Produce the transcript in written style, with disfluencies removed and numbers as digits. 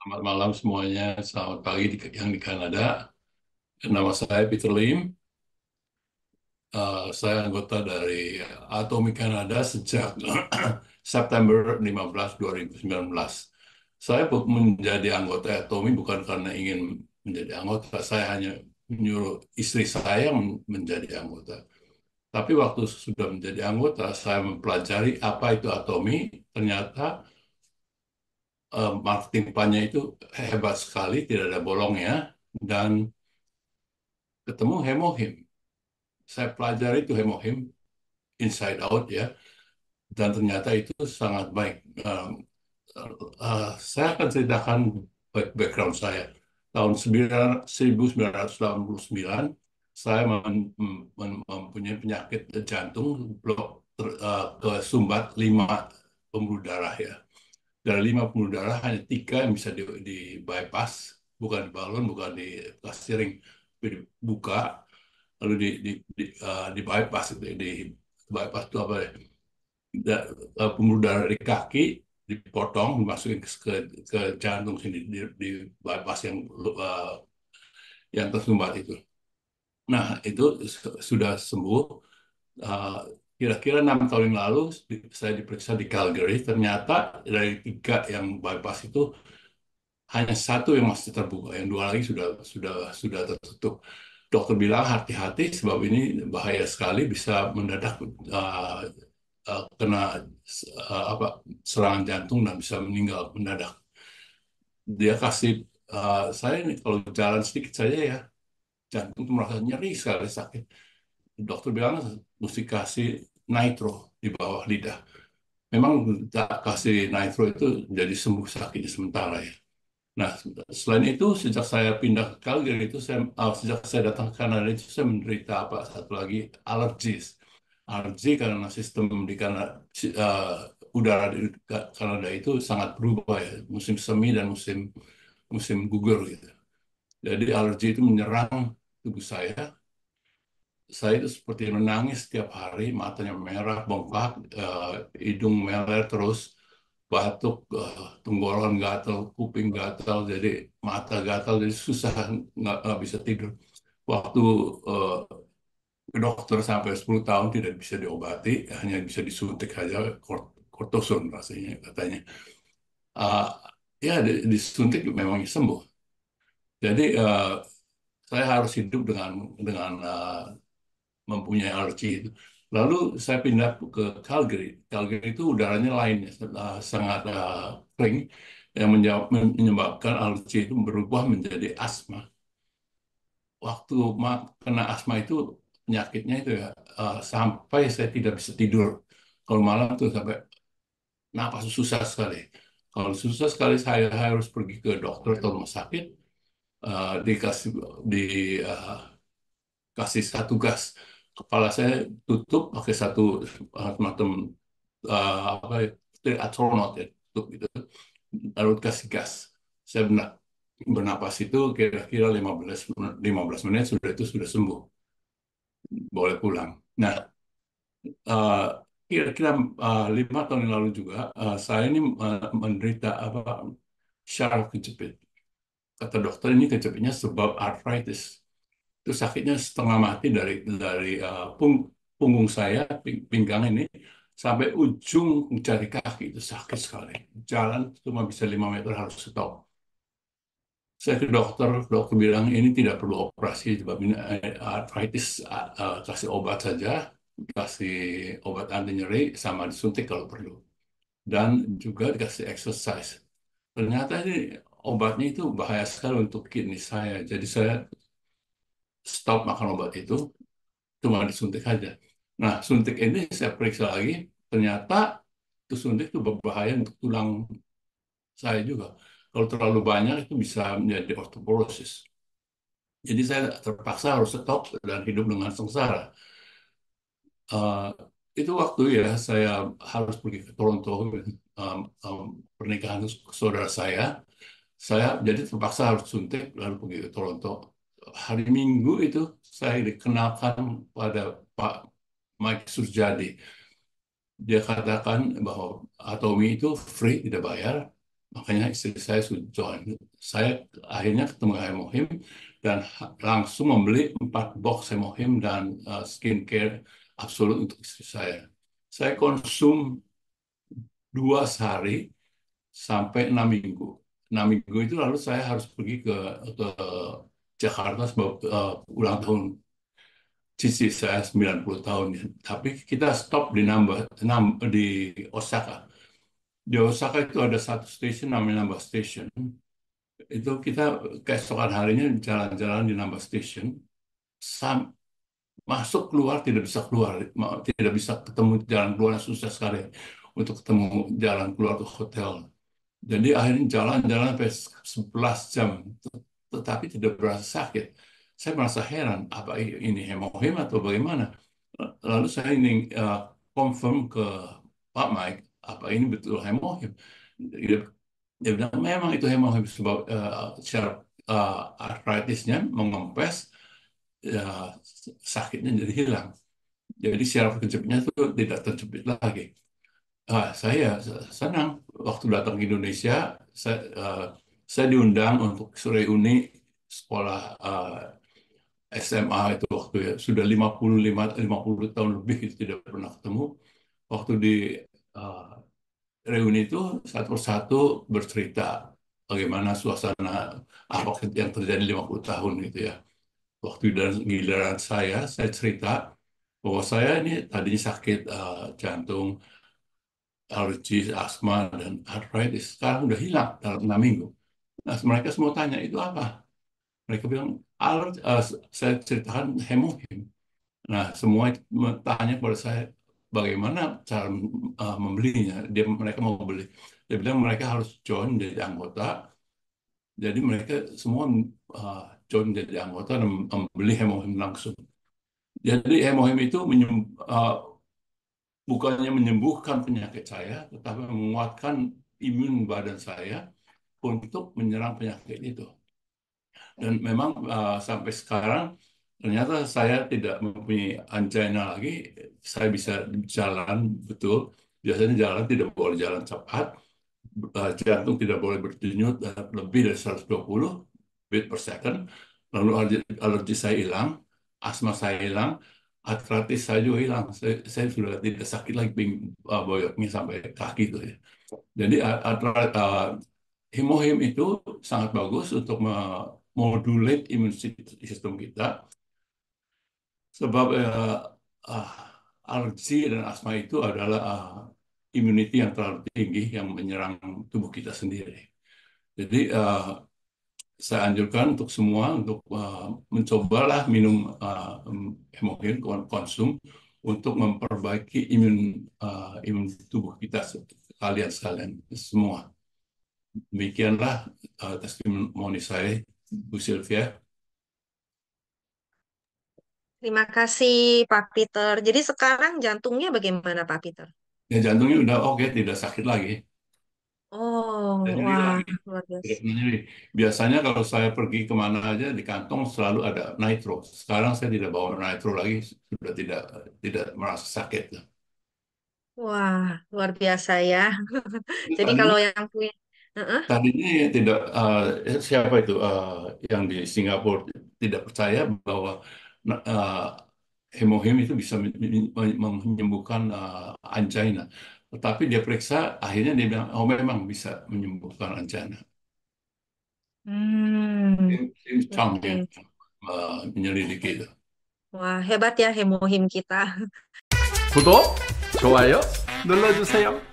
Selamat malam semuanya, selamat pagi yang di Kanada. Nama saya Peter Lim. Saya anggota dari Atomi Kanada sejak September 15, 2019. Saya menjadi anggota Atomi bukan karena ingin menjadi anggota, saya hanya menyuruh istri saya menjadi anggota. Tapi waktu sudah menjadi anggota, saya mempelajari apa itu Atomi. Ternyata marketing plan-nya itu hebat sekali, tidak ada bolongnya, dan ketemu Hemohim. Saya pelajari itu Hemohim inside out ya, dan ternyata itu sangat baik. Saya akan ceritakan background saya. Tahun 1989, saya mempunyai penyakit jantung kesumbat 5 pembuluh darah ya. Dari 5 pembuluh darah hanya 3 yang bisa di bypass, bukan di balon, bukan di plastic ring, tapi dibuka lalu di bypass itu di bypass itu apa ya, pembuluh darah di kaki dipotong dimasukin ke jantung sini di bypass uh, yang tersumbat itu. Nah itu sudah sembuh. Uh, Kira-kira 6 tahun yang lalu saya diperiksa di Calgary, ternyata dari 3 yang bypass itu hanya 1 yang masih terbuka, yang 2 lagi sudah tertutup. Dokter bilang hati-hati sebab ini bahaya sekali, bisa mendadak kena apa serangan jantung dan bisa meninggal mendadak. Dia kasih saya ini kalau jalan sedikit saja ya jantung itu merasa nyeri sekali sakit. Dokter bilang mesti kasih nitro di bawah lidah. Memang tak kasih nitro itu jadi sembuh sakitnya sementara ya. Nah, selain itu, sejak saya pindah ke Calgary itu, sejak saya datang ke Kanada itu, saya menderita apa satu lagi alergis. Alergi karena sistem di Kanada, udara di Kanada itu sangat berubah ya, musim semi dan musim musim gugur gitu. Jadi alergi itu menyerang tubuh saya. Saya itu seperti menangis setiap hari, matanya merah, bengkak, hidung meler terus, batuk, tenggorokan gatal, kuping gatal, jadi mata gatal, jadi susah nggak bisa tidur. Waktu eh, ke dokter sampai 10 tahun tidak bisa diobati, hanya bisa disuntik saja kortison rasanya katanya. Ah, ya disuntik memang sembuh. Jadi saya harus hidup dengan mempunyai alergi itu. Lalu saya pindah ke Calgary. Calgary itu udaranya lain, ya, sangat kering yang menyebabkan alergi itu berubah menjadi asma. Waktu kena asma itu penyakitnya itu ya sampai saya tidak bisa tidur. Kalau malam tuh sampai napas susah sekali. Kalau susah sekali saya harus pergi ke dokter atau rumah sakit, dikasih dikasih satu gas. Kepala saya tutup pakai satu semacam apa ya, seperti astronot ya, tutup gitu. Lalu kasih gas. Saya bernapas itu kira-kira 15 menit sudah itu sudah sembuh, boleh pulang. Nah, eh, kira-kira 5 tahun yang lalu juga saya ini menderita apa syaraf kejepit. Kata dokter ini kejepitnya sebab arthritis. Itu sakitnya setengah mati dari punggung saya, pinggang ini sampai ujung jari kaki itu sakit sekali. Jalan cuma bisa 5 meter harus stop. Saya ke dokter, dokter bilang ini tidak perlu operasi sebab ini arthritis, kasih obat saja, kasih obat anti nyeri sama disuntik kalau perlu. Dan juga dikasih exercise. Ternyata ini obatnya itu bahaya sekali untuk kidney saya. Jadi saya stop makan obat itu, cuma disuntik aja. Nah, suntik ini saya periksa lagi, ternyata itu suntik itu berbahaya untuk tulang saya juga. Kalau terlalu banyak itu bisa menjadi osteoporosis. Jadi saya terpaksa harus stop dan hidup dengan sengsara. Eh, itu waktu ya saya harus pergi ke Toronto, um, um, pernikahan saudara saya jadi terpaksa harus suntik lalu pergi ke Toronto. Hari Minggu itu saya dikenalkan pada Pak Mike Surjadi. Dia katakan bahwa Atomi itu free, tidak bayar. Makanya istri saya sudah join. Saya akhirnya ketemu Hemohim dan langsung membeli 4 box Hemohim dan skincare absolut untuk istri saya. Saya konsum 2 sehari sampai 6 minggu. 6 minggu itu lalu saya harus pergi ke Jakarta sebab ulang tahun cici saya 90 tahun ya. Tapi kita stop di Osaka. Di Osaka itu ada satu stasiun namanya Namba Station. Itu kita keesokan harinya jalan-jalan di Namba Station. Sam- Masuk keluar tidak bisa keluar, tidak bisa ketemu jalan keluar, susah sekali untuk ketemu jalan keluar ke hotel. Jadi akhirnya jalan-jalan sampai 11 jam, tetapi tidak berasa sakit. Saya merasa heran, apa ini hemohim atau bagaimana? Lalu saya ini confirm ke Pak Mike, apa ini betul hemohim? Dia, dia bilang memang itu hemohim sebab secara arthritisnya mengempes, ya, sakitnya jadi hilang. Jadi syaraf kejepitnya itu tidak terjepit lagi. Saya senang waktu datang ke Indonesia, saya diundang untuk reuni sekolah SMA itu waktu ya sudah 50 tahun lebih itu tidak pernah ketemu. Waktu di uh, reuni itu satu persatu bercerita bagaimana suasana apa yang terjadi 50 tahun gitu ya. Waktu dan giliran saya cerita bahwa saya ini tadinya sakit jantung, alergi, asma, dan arthritis. Sekarang udah hilang dalam 6 minggu. Nah, mereka semua tanya, itu apa? Mereka bilang, saya ceritakan hemohim. Nah, semua itu tanya kepada saya, bagaimana cara membelinya. Mereka mau beli. Dia bilang mereka harus join jadi anggota. Jadi mereka semua uh, join jadi anggota dan membeli hemohim langsung. Jadi hemohim itu bukannya menyembuhkan penyakit saya, tetapi menguatkan imun badan saya untuk menyerang penyakit itu. Dan memang sampai sekarang ternyata saya tidak mempunyai angina lagi, saya bisa jalan betul. Biasanya jalan tidak boleh jalan cepat, jantung tidak boleh berdenyut lebih dari 120 beat per second. Lalu alergi saya hilang, asma saya hilang, artritis saya juga hilang. Saya sudah tidak sakit lagi boyoknya sampai kaki itu ya. Jadi himohim itu sangat bagus untuk memodulate imun sistem kita sebab ah, alergi dan asma itu adalah immunity yang terlalu tinggi yang menyerang tubuh kita sendiri. Jadi saya anjurkan untuk semua untuk mencobalah minum himohim konsum untuk memperbaiki imun tubuh kita sekalian semua. Demikianlah testimoni saya, Bu Sylvia. Terima kasih Pak Peter. Jadi sekarang jantungnya bagaimana Pak Peter? Ya jantungnya udah oke, tidak sakit lagi. Dan Oh, nyeri wah, lagi, luar tidak biasa. pernah nyeri. Biasanya kalau saya pergi kemana aja di kantong selalu ada nitro. Sekarang saya tidak bawa nitro lagi, sudah tidak merasa sakit. Wah, luar biasa ya. Jadi Tadinya kalau yang punya, Heeh. tadinya ya tidak siapa itu yang di Singapura tidak percaya bahwa uh, hemohim itu bisa menyembuhkan angina. Tetapi dia periksa, akhirnya dia bilang, oh memang bisa menyembuhkan angina. Hmm, Tim Chang yang oke. menyelidiki itu. Wah, hebat ya hemohim kita. 구독, 좋아요 눌러주세요.